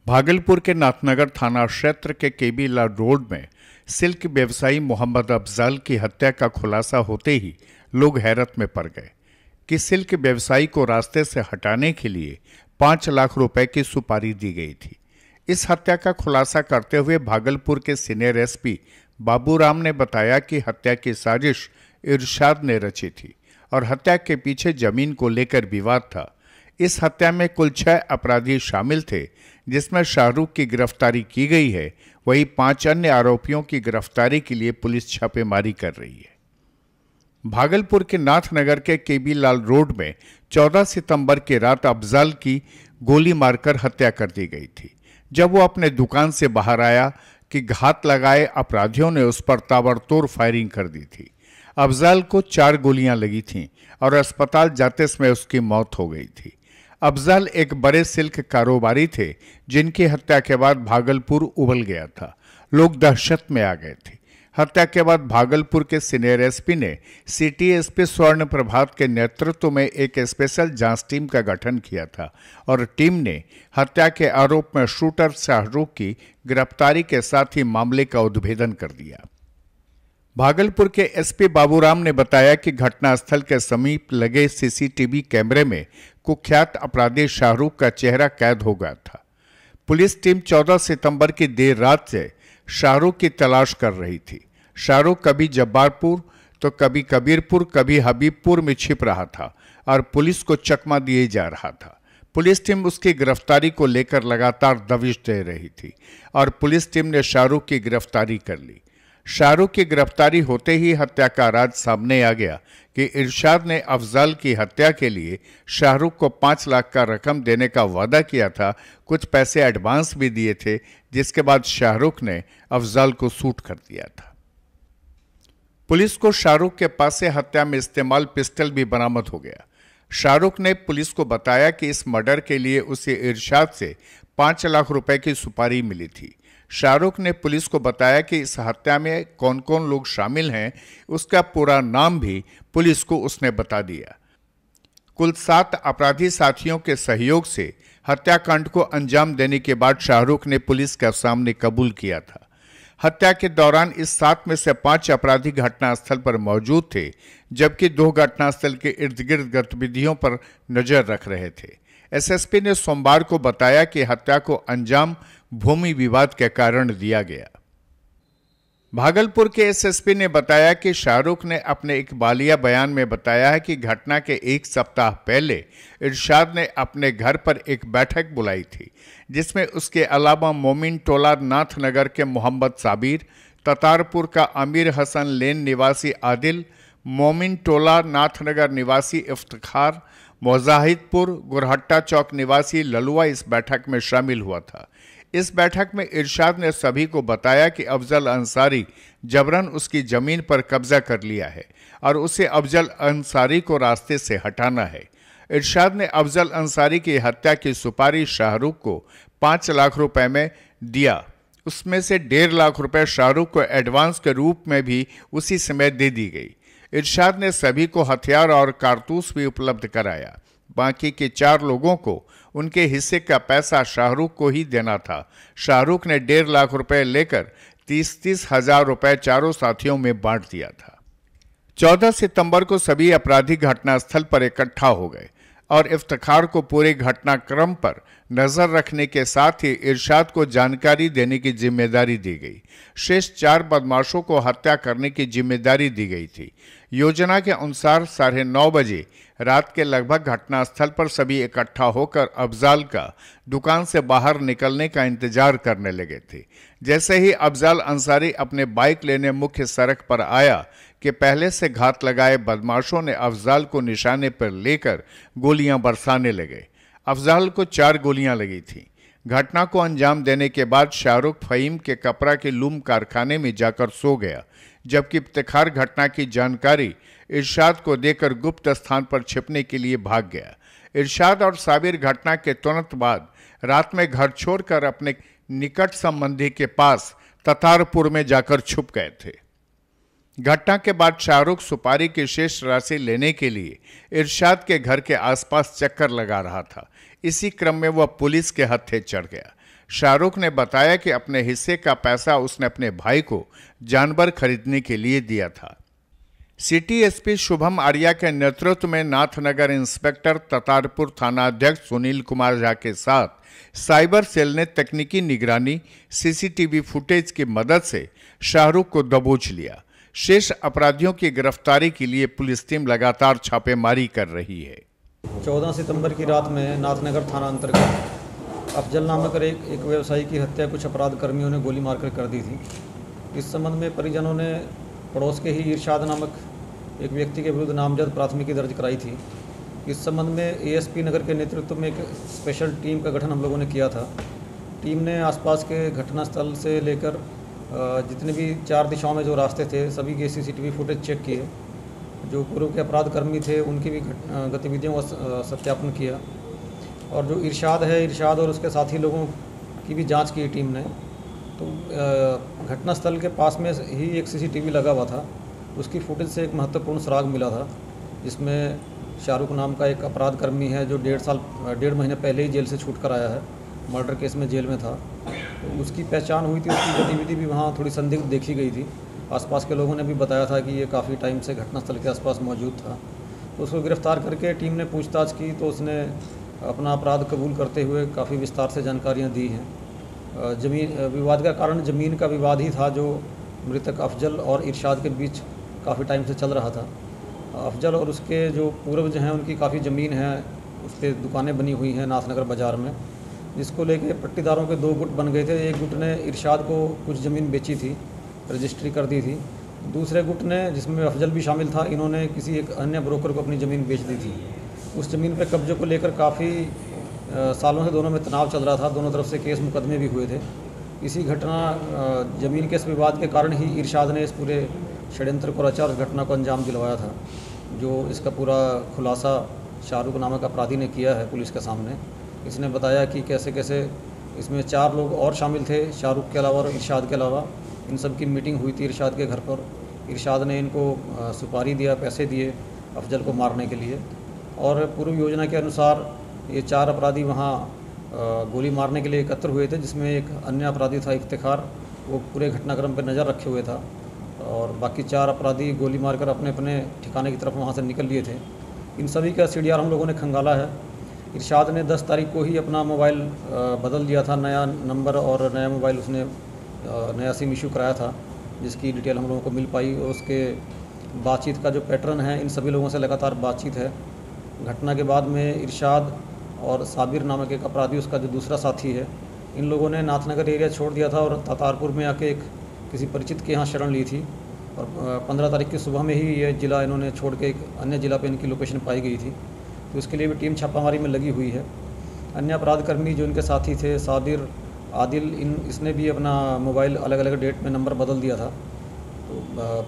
भागलपुर के नाथनगर थाना क्षेत्र के केबीला रोड में सिल्क व्यवसायी मोहम्मद अफजल की हत्या का खुलासा होते ही लोग हैरत में पड़ गए कि सिल्क व्यवसायी को रास्ते से हटाने के लिए 5 लाख रुपए की सुपारी दी गई थी। इस हत्या का खुलासा करते हुए भागलपुर के सीनियर एसपी बाबूराम ने बताया कि हत्या की साजिश इरशाद ने रची थी और हत्या के पीछे जमीन को लेकर विवाद था। इस हत्या में कुल 6 अपराधी शामिल थे, जिसमें शाहरुख की गिरफ्तारी की गई है। वहीं 5 अन्य आरोपियों की गिरफ्तारी के लिए पुलिस छापेमारी कर रही है। भागलपुर के नाथनगर के केबीलाल रोड में 14 सितंबर की रात अफजल की गोली मारकर हत्या कर दी गई थी। जब वो अपने दुकान से बाहर आया कि घात लगाए अपराधियों ने उस पर ताबड़तोड़ फायरिंग कर दी थी। अफजल को 4 गोलियां लगी थीं और अस्पताल जाते समय उसकी मौत हो गई थी। अफजल एक बड़े सिल्क कारोबारी थे, जिनकी हत्या के बाद भागलपुर उबल गया था। लोग दहशत में आ गए थे। हत्या के बाद भागलपुर के सीनियर एसपी ने सिटी एसपी स्वर्ण प्रभात के नेतृत्व में एक स्पेशल जांच टीम का गठन किया था और टीम ने हत्या के आरोप में शूटर शाहरुख की गिरफ्तारी के साथ ही मामले का उद्भेदन कर दिया। भागलपुर के एसपी बाबूराम ने बताया कि घटनास्थल के समीप लगे सीसीटीवी कैमरे में कुख्यात अपराधी शाहरुख का चेहरा कैद हो गया था। पुलिस टीम 14 सितंबर की देर रात से शाहरुख की तलाश कर रही थी। शाहरुख कभी जब्बारपुर तो कभी कबीरपुर, कभी हबीबपुर में छिप रहा था और पुलिस को चकमा दिए जा रहा था। पुलिस टीम उसकी गिरफ्तारी को लेकर लगातार दबिश दे रही थी और पुलिस टीम ने शाहरुख की गिरफ्तारी कर ली। शाहरुख की गिरफ्तारी होते ही हत्या का राज सामने आ गया कि इरशाद ने अफजल की हत्या के लिए शाहरुख को 5 लाख का रकम देने का वादा किया था। कुछ पैसे एडवांस भी दिए थे, जिसके बाद शाहरुख ने अफजल को शूट कर दिया था। पुलिस को शाहरुख के पास से हत्या में इस्तेमाल पिस्टल भी बरामद हो गया। शाहरुख ने पुलिस को बताया कि इस मर्डर के लिए उसे इरशाद से 5 लाख रुपए की सुपारी मिली थी। शाहरुख ने पुलिस को बताया कि इस हत्या में कौन कौन लोग शामिल हैं, उसका पूरा नाम भी पुलिस को उसने बता दिया। कुल 7 अपराधी साथियों के सहयोग से हत्याकांड को अंजाम देने के बाद शाहरुख ने पुलिस के सामने कबूल किया था। हत्या के दौरान इस 7 में से 5 अपराधी घटनास्थल पर मौजूद थे, जबकि 2 घटनास्थल के इर्द गिर्द गतिविधियों पर नजर रख रहे थे। एसएसपी ने सोमवार को बताया कि हत्या को अंजाम भूमि विवाद के कारण दिया गया। भागलपुर के एसएसपी ने बताया कि शाहरुख ने अपने एक बालिया बयान में बताया है कि घटना के 1 सप्ताह पहले इरशाद ने अपने घर पर एक बैठक बुलाई थी, जिसमें उसके अलावा मोमिन टोला नाथनगर के मोहम्मद साबिर, ततारपुर का अमीर हसन लेन निवासी आदिल, मोमिन टोला नाथनगर निवासी इफ्तिखार, मुजाहिदपुर गुरहट्टा चौक निवासी ललुआ इस बैठक में शामिल हुआ था। इस बैठक में इरशाद ने सभी को बताया कि अफजल अंसारी जबरन उसकी जमीन पर कब्जा कर लिया है और उसे अफजल अंसारी को रास्ते से हटाना है। इरशाद ने अफजल अंसारी की हत्या की सुपारी शाहरुख को 5 लाख रुपए में दिया। उसमें से 1.5 लाख रुपए शाहरुख को एडवांस के रूप में भी उसी समय दे दी गई। इरशाद ने सभी को हथियार और कारतूस भी उपलब्ध कराया। बाकी के 4 लोगों को उनके हिस्से का पैसा शाहरुख को ही देना था। शाहरुख ने 1.5 लाख रुपए लेकर 30-30 हजार रुपए चारों साथियों में बांट दिया था। 14 सितंबर को सभी अपराधी घटनास्थल पर इकट्ठा हो गए और इफ्तिखार को पूरे घटनाक्रम पर नजर रखने के साथ ही इरशाद को जानकारी देने की जिम्मेदारी दी गई। शेष 4 बदमाशों को हत्या करने की जिम्मेदारी दी गई थी। योजना के अनुसार 9:30 बजे रात के लगभग घटनास्थल पर सभी इकट्ठा होकर अफजल का दुकान से बाहर निकलने का इंतजार करने लगे थे। जैसे ही अफजल अंसारी अपने बाइक लेने मुख्य सड़क पर आया कि पहले से घात लगाए बदमाशों ने अफजल को निशाने पर लेकर गोलियां बरसाने लगे। अफजल को 4 गोलियां लगी थीं। घटना को अंजाम देने के बाद शाहरुख फहीम के कपड़ा के लूम कारखाने में जाकर सो गया, जबकि इफ्तिखार घटना की जानकारी इरशाद को देकर गुप्त स्थान पर छिपने के लिए भाग गया। इरशाद और साबिर घटना के तुरंत बाद रात में घर छोड़कर अपने निकट संबंधी के पास ततारपुर में जाकर छुप गए थे। घटना के बाद शाहरुख सुपारी की शेष राशि लेने के लिए इरशाद के घर के आसपास चक्कर लगा रहा था। इसी क्रम में वह पुलिस के हत्थे चढ़ गया। शाहरुख ने बताया कि अपने हिस्से का पैसा उसने अपने भाई को जानवर खरीदने के लिए दिया था। सिटी एसपी शुभम आर्या के नेतृत्व में नाथनगर इंस्पेक्टर ततारपुर थानाध्यक्ष सुनील कुमार झा के साथ साइबर सेल ने तकनीकी निगरानी सीसीटीवी फुटेज की मदद से शाहरुख को दबोच लिया। शेष अपराधियों की गिरफ्तारी के लिए पुलिस टीम लगातार छापेमारी कर रही है। 14 सितंबर की रात में नाथनगर थाना अंतर्गत अफजल नामक एक व्यवसायी की हत्या कुछ अपराध कर्मियों ने गोली मारकर कर दी थी। इस संबंध में परिजनों ने पड़ोस के ही इरशाद नामक एक व्यक्ति के विरुद्ध नामजद प्राथमिकी दर्ज कराई थी। इस संबंध में एएसपी नगर के नेतृत्व में एक स्पेशल टीम का गठन हम लोगों ने किया था। टीम ने आसपास के घटनास्थल से लेकर जितने भी 4 दिशाओं में जो रास्ते थे सभी के सीसीटीवी फुटेज चेक किए। जो पूर्व के अपराध कर्मी थे उनकी भी गतिविधियों का सत्यापन किया और जो इरशाद और उसके साथी लोगों की भी जांच की टीम ने। तो घटनास्थल के पास में ही एक सीसीटीवी लगा हुआ था, उसकी फुटेज से एक महत्वपूर्ण सुराग मिला था, जिसमें शाहरुख नाम का एक अपराध कर्मी है जो 1.5 महीने पहले ही जेल से छूट कर आया है, मर्डर केस में जेल में था। तो उसकी पहचान हुई थी, उसकी गतिविधि भी वहाँ थोड़ी संदिग्ध देखी गई थी। आसपास के लोगों ने भी बताया था कि ये काफ़ी टाइम से घटनास्थल के आसपास मौजूद था। तो उसको गिरफ्तार करके टीम ने पूछताछ की तो उसने अपना अपराध कबूल करते हुए काफ़ी विस्तार से जानकारियाँ दी हैं। ज़मीन विवाद का कारण ज़मीन का विवाद ही था, जो मृतक अफजल और इरशाद के बीच काफ़ी टाइम से चल रहा था। अफजल और उसके जो पूर्वज हैं उनकी काफ़ी ज़मीन है, उस पर दुकानें बनी हुई हैं नाथनगर बाज़ार में, जिसको लेके पट्टीदारों के 2 गुट बन गए थे। एक गुट ने इरशाद को कुछ ज़मीन बेची थी, रजिस्ट्री कर दी थी। दूसरे गुट ने, जिसमें अफजल भी शामिल था, इन्होंने किसी एक अन्य ब्रोकर को अपनी ज़मीन बेच दी थी। उस ज़मीन पर कब्जे को लेकर काफ़ी सालों से दोनों में तनाव चल रहा था, दोनों तरफ से केस मुकदमे भी हुए थे। इसी ज़मीन के इस विवाद के कारण ही इरशाद ने इस पूरे षड्यंत्र को रचा और इस घटना को अंजाम दिलवाया था। जो इसका पूरा खुलासा शाहरुख नामक अपराधी ने किया है पुलिस के सामने। इसने बताया कि कैसे कैसे इसमें 4 लोग और शामिल थे, शाहरुख के अलावा और इरशाद के अलावा। इन सब की मीटिंग हुई थी इरशाद के घर पर। इरशाद ने इनको सुपारी दिया, पैसे दिए अफजल को मारने के लिए, और पूर्व योजना के अनुसार ये 4 अपराधी वहाँ गोली मारने के लिए एकत्र हुए थे, जिसमें एक अन्य अपराधी था इफ्तिखार, वो पूरे घटनाक्रम पर नज़र रखे हुए था, और बाकी 4 अपराधी गोली मारकर अपने अपने ठिकाने की तरफ वहाँ से निकल लिए थे। इन सभी का सीडीआर हम लोगों ने खंगाला है। इरशाद ने 10 तारीख को ही अपना मोबाइल बदल दिया था, नया नंबर और नया मोबाइल उसने नया सिम इशू कराया था, जिसकी डिटेल हम लोगों को मिल पाई। और उसके बातचीत का जो पैटर्न है, इन सभी लोगों से लगातार बातचीत है। घटना के बाद में इरशाद और साबिर नामक एक अपराधी, उसका जो दूसरा साथी है, इन लोगों ने नाथनगर एरिया छोड़ दिया था और ततारपुर में आके एक किसी परिचित के यहाँ शरण ली थी। और 15 तारीख की सुबह में ही ये ज़िला इन्होंने छोड़ के एक अन्य ज़िला पे इनकी लोकेशन पाई गई थी। तो इसके लिए भी टीम छापामारी में लगी हुई है। अन्य अपराध कर्मी जो इनके साथी थे, साबिर, आदिल, इसने भी अपना मोबाइल अलग अलग डेट में नंबर बदल दिया था। तो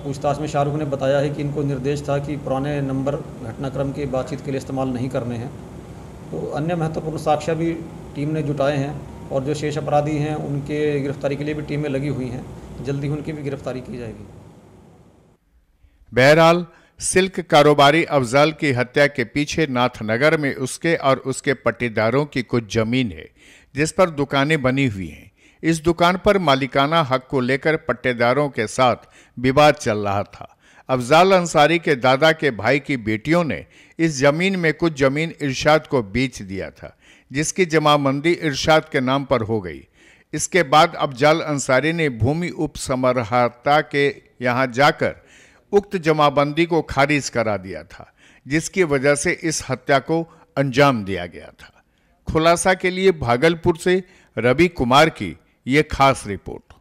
पूछताछ में शाहरुख ने बताया है कि इनको निर्देश था कि पुराने नंबर घटनाक्रम की बातचीत के लिए इस्तेमाल नहीं करने हैं। तो अन्य महत्वपूर्ण साक्ष्य भी टीम ने जुटाए हैं, और जो शेष अपराधी हैं उनके गिरफ्तारी के लिए भी टीमें लगी हुई हैं। जल्दी उनकी भी गिरफ्तारी की जाएगी। बहरहाल सिल्क कारोबारी अफजल की हत्या के पीछे नाथनगर में उसके और उसके पट्टीदारों की कुछ जमीन है, जिस पर दुकानें बनी हुई हैं। इस दुकान पर मालिकाना हक को लेकर पट्टेदारों के साथ विवाद चल रहा था। अफजल अंसारी के दादा के भाई की बेटियों ने इस जमीन में कुछ जमीन इरशाद को बेच दिया था, जिसकी जमाबंदी इरशाद के नाम पर हो गई। इसके बाद अफजल अंसारी ने भूमि उपसमर्हता के यहाँ जाकर उक्त जमाबंदी को खारिज करा दिया था, जिसकी वजह से इस हत्या को अंजाम दिया गया था। खुलासा के लिए भागलपुर से रवि कुमार की ये खास रिपोर्ट।